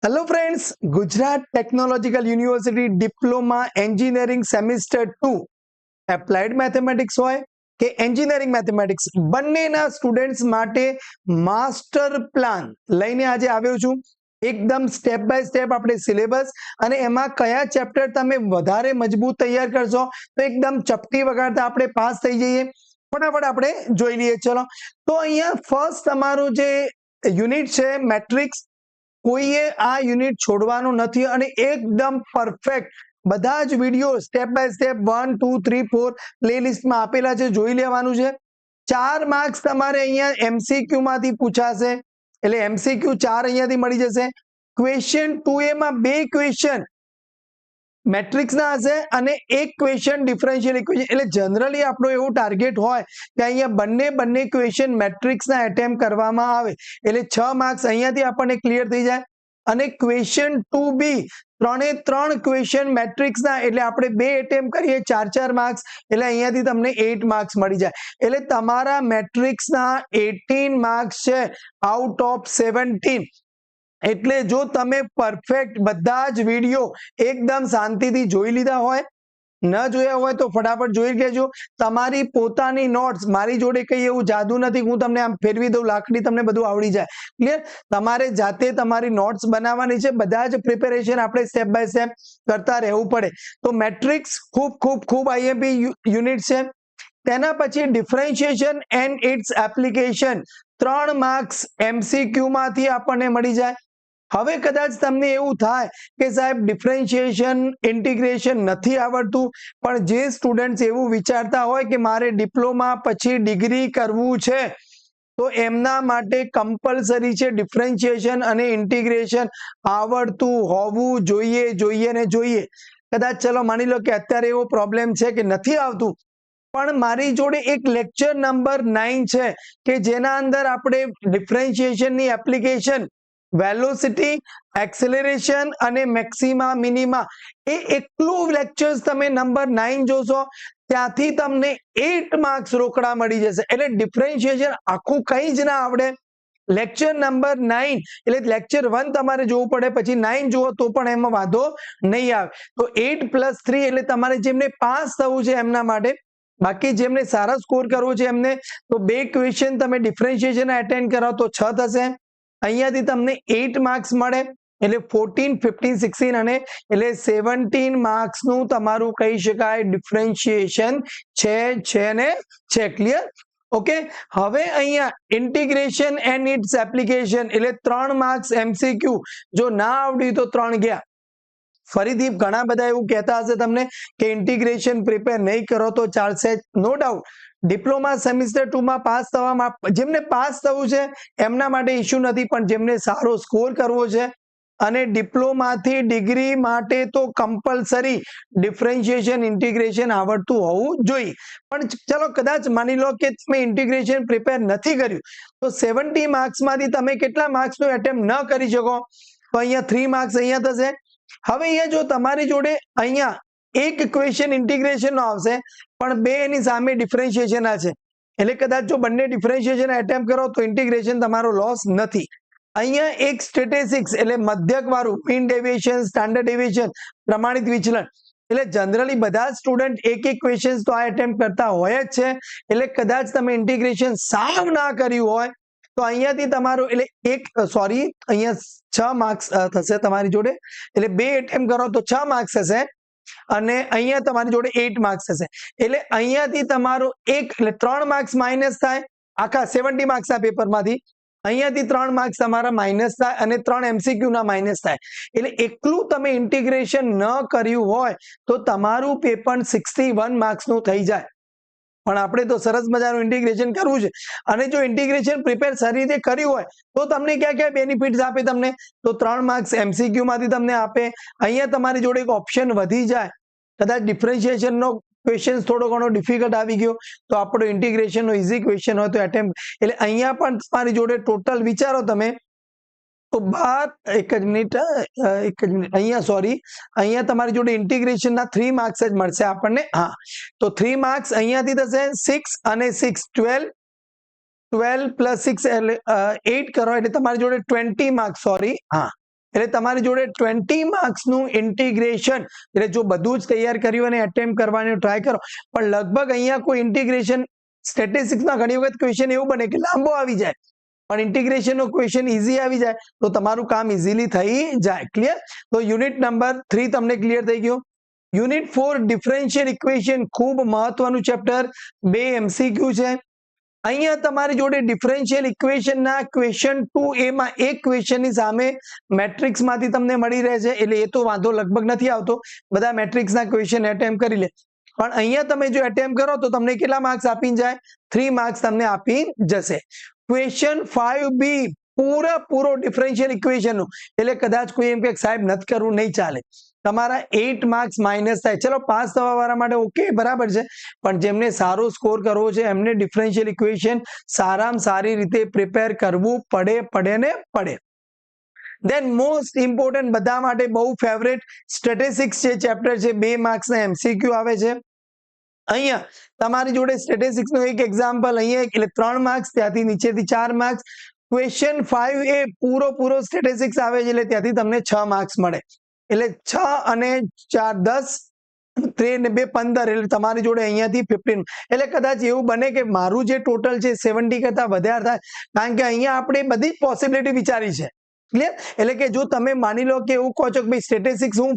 Hello friends, Gujarat technological university diploma engineering semester 2 applied mathematics હોય કે engineering mathematics, બંનેના students માટે માસ્ટર પ્લાન લઈને આજે આવ્યો છું. એકદમ સ્ટેપ બાય સ્ટેપ આપણે સિલેબસ અને એમાં કયા ચેપ્ટર તમે વધારે મજબૂત તૈયાર કરશો તો એકદમ ચપટી વગાડતા આપણે પાસ થઈ જઈએ. ફટાફટ આપણે જોઈ લઈએ. ચલો, તો અહીંયા ફર્સ્ટ તમારું જે યુનિટ છે મેટ્રિક્સ, કોઈએ આ યુનિટ છોડવાનું નથી અને એકદમ પરફેક્ટ બધા જ વિડીયો સ્ટેપ બાય સ્ટેપ 1 2 3 4 પ્લેલિસ્ટમાં આપેલા છે, જોઈ લેવાનું છે. 4 માર્ક્સ તમારે અહીંયા એમસીક્યુ માંથી પૂછાશે, એટલે એમસીક્યુ 4 અહીંયાથી મળી જશે. ક્વેશ્ચન 2A માં 2 ક્વેશ્ચન મેટ્રિક્સના હશે અને એક ક્વેશ્ચન ડિફરન્શિયલ ઇક્વેશન. એટલે જનરલી આપણો એવું ટાર્ગેટ હોય કે અહીંયા બંને ક્વેશ્ચન મેટ્રિક્સના એટેમ્પ કરવામાં આવે, એટલે 6 માર્ક્સ અહીંયાથી આપણને ક્લિયર થઈ જાય. અને ક્વેશ્ચન 2B 3 ક્વેશ્ચન મેટ્રિક્સના, એટલે આપણે 2 એટેમ્પ કરીએ 4 માર્ક્સ, એટલે અહીંયાથી તમને 8 માર્ક્સ મળી જાય. એટલે તમારા મેટ્રિક્સના 18 માર્ક્સ છે આઉટ ઓફ 17. એટલે જો તમે પરફેક્ટ બધા જ વિડીયો એકદમ શાંતિથી જોઈ લીધા હોય, ન જોયા હોય તો ફટાફટ જોઈ લેજો. તમારી પોતાની નોટ્સ, મારી જોડે કઈ એવું જાદુ નથી હું તમને આમ ફેરવી દઉં લાકડી તમને બધું આવડી જાય. ક્લિયર? તમારે જાતે તમારી નોટ્સ બનાવવાની છે. બધા જ પ્રિપેરેશન આપણે સ્ટેપ બાય સ્ટેપ કરતા રહેવું પડે. તો મેટ્રિક્સ ખૂબ આઈએમપી યુનિટ છે. તેના પછી differentiation and its application 3 marks MCQ માંથી આપણને મળી જાય. હવે કદાચ તમને એવું થાય કે સાહેબ ડિફરન્શિએશન ઇન્ટિગ્રેશન નથી આવડતું, પણ જે સ્ટુડન્ટ્સ એવું વિચારતા હોય કે મારે ડિપ્લોમા પછી ડિગ્રી કરવું છે, તો એમના માટે કમ્પલસરી છે ડિફરન્શિએશન અને ઇન્ટિગ્રેશન આવડતું હોવું જોઈએ. કદાચ ચલો માની લો કે અત્યારે એવો પ્રોબ્લેમ છે કે નથી આવતું, પણ મારી જોડે એક લેક્ચર નંબર 9 છે કે જેના અંદર આપણે ડિફરન્શિએશનની એપ્લિકેશન, વેલોસિટી, એક્સેલરેશન અને મેક્સિમા મિનિમા, એ એકલું લેક્ચર્સ તમે નંબર 9 જોશો ત્યાંથી તમને 8 માર્ક્સ રોકડા મળી જશે. એટલે ડિફરન્શિએશન આખું કંઈ જ ના આવડે, લેક્ચર નંબર 9 એટલે લેક્ચર 1 તમારે જોવું પડે, પછી 9 જુઓ તો પણ એમાં વાંધો નહીં આવે. તો 8 + 3 એટલે તમારે જેમને પાસ થવું છે એમના માટે. બાકી જેમને સારા સ્કોર કરવો છે એમને તો 2 ક્વેશ્ચન તમે ડિફરન્શિએશન એટેન્ડ કરો તો 6 થશે. અહીંયાથી તમને 8 માર્ક્સ મળે, એટલે 14 15 16 અને એટલે 17 માર્ક્સનું તમારું કહી શકાય ડિફરન્શિએશન છે. ક્લિયર? ઓકે. હવે અહીંયા ઇન્ટિગ્રેશન એન્ડ ઇટ્સ એપ્લિકેશન, એટલે 3 માર્ક્સ એમસીક્યુ. જો ના આવડ્યું તો 3 ગયા. ફરીથી ઘણા બધા એવું કહેતા હશે તમને કે ઇન્ટિગ્રેશન પ્રિપેર નહીં કરો તો ચાલશે. નો ડાઉટ, ડિપ્લોમા સેમિસ્ટર 2 માં પાસ થવામાં, જેમને પાસ થવું છે એમના માટે ઇશ્યુ નથી, પણ જેમને સારો સ્કોર કરવો છે અને ડિપ્લોમાથી ડિગ્રી માટે તો કમ્પલસરી ડિફરન્શિએશન ઇન્ટિગ્રેશન આવડતું હોવું જોઈએ. પણ ચલો કદાચ માની લો કે તમે ઇન્ટિગ્રેશન પ્રિપેર નથી કર્યું, તો 70 માર્ક્સમાંથી તમે કેટલા માર્ક્સનું એટેમ્પ ન કરી શકો, તો અહીંયા 3 માર્ક્સ અહીંયા થશે. હવે અહીંયા જો તમારી જોડે અહીંયા એક ક્વેશ્ચન ઇન્ટિગ્રેશન નો આવશે, પણ 2 એની સામે ડિફરન્શિએશન છે, એટલે કદાચ જો બંને ડિફરન્શિએશન એટેમ્પ કરો તો ઇન્ટિગ્રેશન તમારો લોસ નથી. અહીંયા એક સ્ટેટિસ્ટિક્સ એટલે મધ્યક વાળું, મીન ડેવિએશન, સ્ટાન્ડર્ડ ડેવિએશન, પ્રમાણિત વિચલન, એટલે જનરલી બધા સ્ટુડન્ટ એક ક્વેશ્ચન તો આ એટેમ્પ કરતા હોય જ છે. એટલે કદાચ તમે ઇન્ટિગ્રેશન સાવ ના કર્યું હોય તો અહીંયાથી તમારું એટલે અહીંયા 6 માર્ક્સ થશે તમારી જોડે, એટલે 2 એટેમ્પ કરો તો 6 માર્ક્સ થશે અને અહીંયા તમારી જોડે 8 માર્ક્સ થશે. એટલે અહીંયાથી તમારું એટલે 3 માર્ક્સ માઇનસ થાય આખા 70 માર્ક્સના પેપરમાંથી. અહીંયાથી 3 માર્ક્સ તમારા માઇનસ થાય અને 3 એમસીક્યુ ના માઇનસ થાય. એટલે એકલું તમે ઇન્ટિગ્રેશન ન કર્યું હોય તો તમારું પેપર 61 માર્ક્સનું થઈ જાય. પણ આપણે તો સરસ મજાનું ઇન્ટિગ્રેશન કરવું છે, અને જો ઇન્ટિગ્રેશન પ્રિપેર સારી રીતે કર્યું હોય તો તમને ક્યાં બેનિફિટ્સ આપે તમને, તો 3 માર્ક્સ એમસીક્યુ માંથી તમને આપે. અહીંયા તમારી જોડે એક ઓપ્શન વધી જાય, કદાચ ડિફરન્શિએશન નો ક્વેશ્ચન થોડો ઘણો ડિફિકલ્ટ આવી ગયો તો આપણો ઇન્ટિગ્રેશન નો ઈઝી ક્વેશ્ચન હોય તો એટેમ્પ, એટલે અહીંયા પણ તમારી જોડે ટોટલ વિચારો તમે તો 12 એક જ મિનિટ અહીંયા તમારી જોડે ઇન્ટિગ્રેશન ના 3 માર્ક્સ જ મળશે આપણને. હા, તો 3 માર્ક્સ અહીંયાથી થશે 6 અને 6 12 12 + 6 એટલે 8 કરો, એટલે તમારી જોડે 20 માર્ક્સ. હા, એટલે તમારી જોડે 20 માર્ક્સનું ઇન્ટિગ્રેશન, એટલે જો બધું જ તૈયાર કર્યું અને એટેમ્પ કરવાનો ટ્રાય કરો, પણ લગભગ અહીંયા કોઈ ઇન્ટિગ્રેશન સ્ટેટિસ્ટિક્સમાં ઘણી વખત ક્વેશ્ચન એવું બને કે લાંબો આવી જાય, પણ ઇન્ટિગ્રેશનનો ક્વેશ્ચન ઈઝી આવી જાય તો તમારું કામ ઈઝીલી થઈ જાય. ક્લિયર? તો યુનિટ નંબર 3 તમને ક્લિયર થઈ ગયું. યુનિટ 4 ડિફરન્શિયલ ઇક્વેશન, ખૂબ મહત્વનું ચેપ્ટર, 2 MCQ છે. અહીંયા તમારી જોડે ડિફરન્શિયલ ઇક્વેશનના ક્વેશ્ચન 2A માં એક ક્વેશ્ચનની સામે મેટ્રિક્સમાંથી તમને મળી રહે છે, એટલે એ તો વાંધો લગભગ નથી આવતો, બધા મેટ્રિક્સના ક્વેશ્ચન એટેમ્પ કરી લે. પણ અહીંયા તમે જો એટેમ્પ કરો તો તમને કેટલા માર્ક્સ આપીને જાય? 3 માર્ક્સ તમને આપી જશે. ક્વેશ્ચન 5B પૂરો ડિફરન્શિયલ ઇક્વેશનનું, એટલે કદાચ કોઈ એમ કે સાહેબ નથી કરવું, નહીં ચાલે, તમારા 8 માર્ક્સ માઇનસ થાય. ચલો પાસ થવા વાળા માટે ઓકે, બરાબર છે, પણ જેમને સારો સ્કોર કરવો છે એમને ડિફરન્શિયલ ઇક્વેશન સારામાં સારી રીતે પ્રિપેર કરવું પડે. દેન મોસ્ટ ઇમ્પોર્ટન્ટ, બધા માટે બહુ ફેવરેટ સ્ટેટિસ્ટિક્સ જે ચેપ્ટર છે, 2 માર્ક્સના MCQ આવે છે. અહીંયા તમારી જોડે સ્ટેટિસ્ટિક્સનો એક એક્ઝામ્પલ, અહીંયા એટલે 3 માર્ક્સ, ત્યાંથી નીચેથી 4 માર્ક્સ. ક્વેશ્ચન 5A પૂરો સ્ટેટિસ્ટિક્સ આવે છે, એટલે ત્યાંથી તમને 6 માર્ક્સ મળે, એટલે 6 અને 4 10, 3 ને 2 15, એટલે તમારી જોડે અહીંયાથી 15. એટલે કદાચ એવું બને કે મારું જે ટોટલ છે 70 કરતા વધારે થાય, કારણ કે અહીંયા આપણે બધી જ પોસિબિલિટી વિચારી છે. ક્લિયર? એટલે કે જો તમે માની લો કે એવું કહો છો કે ભાઈ સ્ટેટિસ્ટિક્સ હું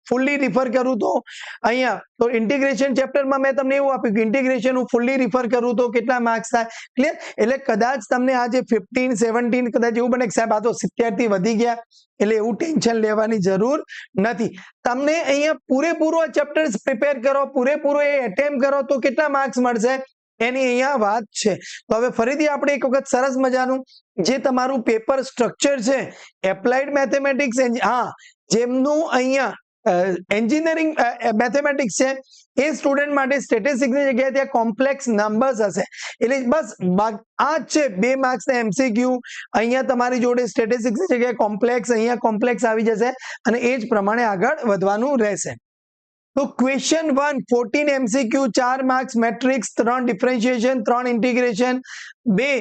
ફૂલ્લી રિફર કરું તો અહીંયા તો ઇન્ટિગ્રેશન ચેપ્ટરમાં મેં તમને એવું આપ્યું કે ઇન્ટિગ્રેશન હું ફૂલ્લી રિફર કરું તો કેટલા માર્ક્સ થાય. ક્લિયર? એટલે કદાચ તમને આ જે 15 17 કદાચ એવું બને કે સાહેબ આ તો 70 થી વધી ગયા, એટલે એવું ટેન્શન લેવાની જરૂર નથી. તમને અહીંયા પૂરેપૂરો ચેપ્ટર્સ પ્રિપેર કરો, પૂરેપૂરો એ એટેમ્પ કરો તો કેટલા માર્ક્સ મળશે એની અહીંયા વાત છે. તો હવે ફરીથી આપણે એક વખત સરસ મજાનું જે તમારું પેપર સ્ટ્રક્ચર છે, એપ્લાઇડ મેથેમેટિક્સ, હા, જેમનું અહીંયા એન્જિનિયરિંગ મેથેમેટિક્સ છે એ સ્ટુડન્ટ માટે સ્ટેટિસ્ટિક્સની જગ્યાએ ત્યાં કોમ્પ્લેક્સ નંબર્સ હશે, એટલે બસ આ જ છે 2 માર્ક્સના MCQ. અહીંયા તમારી જોડે સ્ટેટિસ્ટિક્સની જગ્યાએ કોમ્પ્લેક્સ, અહીંયા કોમ્પ્લેક્સ આવી જશે અને એ જ પ્રમાણે આગળ વધવાનું રહેશે. તો question 1 14 MCQ, 4 marks matrix, 3 differentiation, 3 integration, 2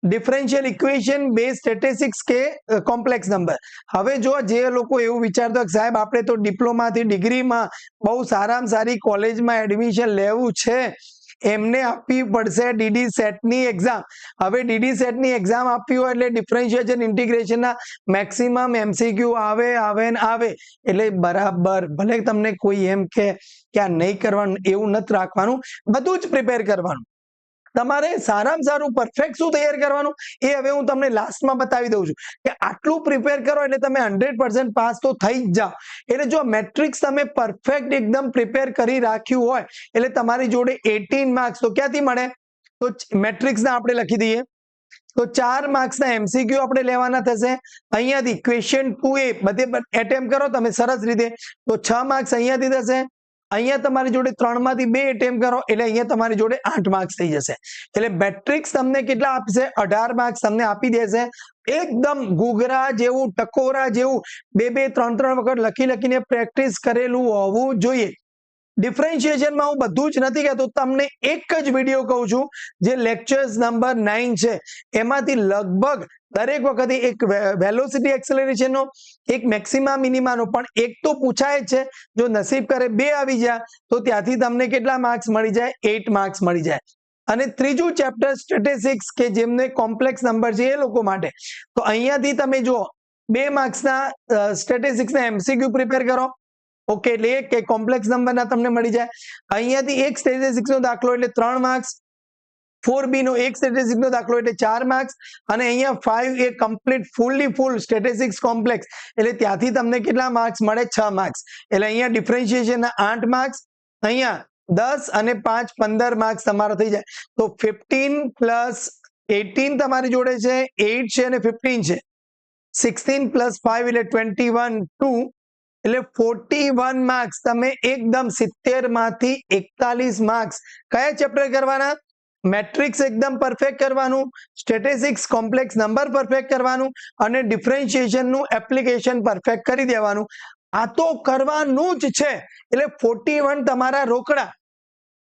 differential equation, 2 statistics કે કોમ્પ્લેક્સ નંબર. હવે જો જે લોકો એવું વિચારતો કે સાહેબ આપણે તો ડિપ્લોમાથી ડિગ્રીમાં બહુ સારામાં સારી કોલેજમાં એડમિશન લેવું છે, એમને આપવી પડશે DD સેટની એક્ઝામ. હવે DD સેટની એક્ઝામ આપવી હોય એટલે ડિફરન્શિએશન ઇન્ટિગ્રેશનના મેક્સિમમ MCQ આવે, એટલે બરાબર, ભલે તમને કોઈ એમ કે આ નહીં કરવાનું, એવું નથી રાખવાનું, બધું જ પ્રિપેર કરવાનું. તમારે સારામાં સારું પરફેક્ટ શું તૈયાર કરવાનું એ હવે હું તમને લાસ્ટમાં બતાવી દઉં છું કે આટલું પ્રિપેર કરો એટલે તમે 100% પાસ તો થઈ જ જાઓ. એટલે જો મેટ્રિક્સ તમે પરફેક્ટ એકદમ પ્રિપેર કરી રાખ્યું હોય એટલે તમારી જોડે 18 માર્ક્સ તો ક્યાંથી મળે? તો મેટ્રિક્સના આપણે લખી દઈએ તો 4 માર્ક્સના MCQ આપણે લેવાના થશે. અહીંયાથી ક્વેશ્ચન 2A બધે એટેમ્પ કરો તમે સરસ રીતે તો 6 માર્ક્સ અહીંયાથી થશે. અહીંયા તમારી જોડે 3 માંથી 2 એટેમ્પ કરો એટલે અહીંયા તમારી જોડે 8 માર્ક્સ થઈ જશે. એટલે મેટ્રિક્સ તમને કેટલા આપશે? 18 માર્ક્સ તમને આપી દેશે. એકદમ ઘૂઘરા જેવું, ટકોરા જેવું 2 3 વખત લખીને પ્રેક્ટિસ કરેલું હોવું જોઈએ. ડિફરન્શિએશનમાં હું બધું જ નથી કહેતો, તમને એક જ વિડીયો કહું છું જે લેક્ચર્સ નંબર 9 છે, એમાંથી લગભગ દરેક વખતે એક વેલોસિટી એક્સેલરેશનનો, એક મેક્સિમા મિનિમાનો, પણ એક તો પૂછાય જ છે. જો નસીબ કરે 2 આવી જાય તો ત્યાંથી તમને કેટલા માર્ક્સ મળી જાય? 8 માર્ક્સ મળી જાય. અને ત્રીજું ચેપ્ટર સ્ટેટિસ્ટિક્સ કે જેમને કોમ્પ્લેક્સ નંબર છે એ લોકો માટે, તો અહીંયાથી તમે જો 2 માર્ક્સના સ્ટેટિસ્ટિક્સના MCQ પ્રિપેર કરો. ઓકે, એટલે એક કે કોમ્પ્લેક્સ નંબરના તમને મળી જાય. અહીંયાથી એક સ્ટેટિસ્ટિક્સનો દાખલો એટલે 3 માર્ક્સ, 4B નો એક સ્ટેટિસ્ટિક્સનો દાખલો એટલે 4 માર્ક્સ, અને અહીંયા 5 એ કમ્પ્લીટ ફૂલ સ્ટેટિસ્ટિક્સ કોમ્પ્લેક્સ એટલે ત્યાંથી તમને કેટલા માર્ક્સ મળે? 6 માર્ક્સ. એટલે અહીંયા ડિફરન્શિએશનના 8 માર્ક્સ, અહીંયા 10 અને 5 15 માર્ક્સ તમારા થઈ જાય. તો 15 પ્લસ 18 તમારી જોડે છે, 8 છે અને 15 છે, 16 પ્લસ 5 એટલે 21 2 એટલે 41 માર્ક્સ તમે એકદમ 70 માંથી 41 માર્ક્સ કયા ચેપ્ટર કરવાના? મેટ્રિક્સ એકદમ પરફેક્ટ કરવાનું, સ્ટેટિસ્ટિક્સ કોમ્પ્લેક્સ નંબર પરફેક્ટ કરવાનું અને ડિફરન્શિએશનનું એપ્લિકેશન પરફેક્ટ કરી દેવાનું. આ તો કરવાનું જ છે. એટલે 41 તમારા રોકડા.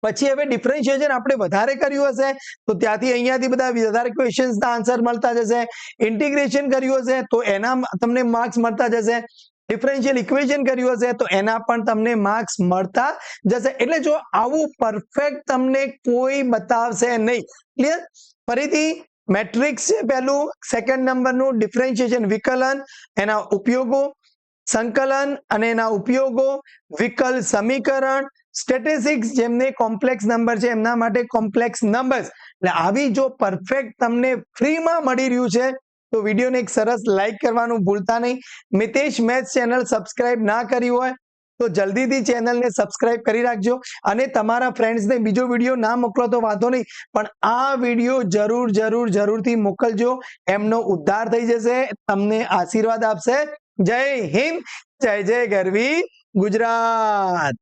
પછી હવે ડિફરન્શિએશન આપણે વધારે કર્યું હશે તો ત્યાંથી અહીંયાથી બધા વધારે ક્વેશ્ચન્સના આન્સર મળતા જશે. ઇન્ટિગ્રેશન કર્યું હશે તો એના તમને માર્ક્સ મળતા જશે. ડિફરન્શિયલ ઇક્વેશન કર્યું હશે તો એના પણ તમને માર્ક્સ મળતા જશે. એટલે જો આવું પરફેક્ટ તમને કોઈ બતાવશે નહીં. ક્લિયર? ફરીથી મેટ્રિક્સ છે પહેલું, સેકન્ડ નંબરનું ડિફરન્શિએશન વિકલન, એના ઉપયોગો, સંકલન અને એના ઉપયોગો, વિકલ સમીકરણ, સ્ટેટિસ્ટિક્સ જેમને કોમ્પ્લેક્સ નંબર છે એમના માટે કોમ્પ્લેક્સ નંબર્સ. એટલે આવી જો પરફેક્ટ તમને ફ્રીમાં મળી રહ્યું છે તો વિડીયોને એક સરસ લાઈક કરવાનું ભૂલતા નહીં. મિતેશ મેથ્સ ચેનલ સબસ્ક્રાઇબ ના કરી હોય તો જલ્દીથી ચેનલને સબસ્ક્રાઇબ કરી રાખજો અને તમારા ફ્રેન્ડ્સને બીજો વિડીયો ના મોકલો તો વાંધો નહીં, પણ આ વિડીયો જરૂરથી મોકલજો. એમનો ઉદ્ધાર થઈ જશે, તમને આશીર્વાદ આપશે. જય હિન્દ, જય જય ગરવી ગુજરાત.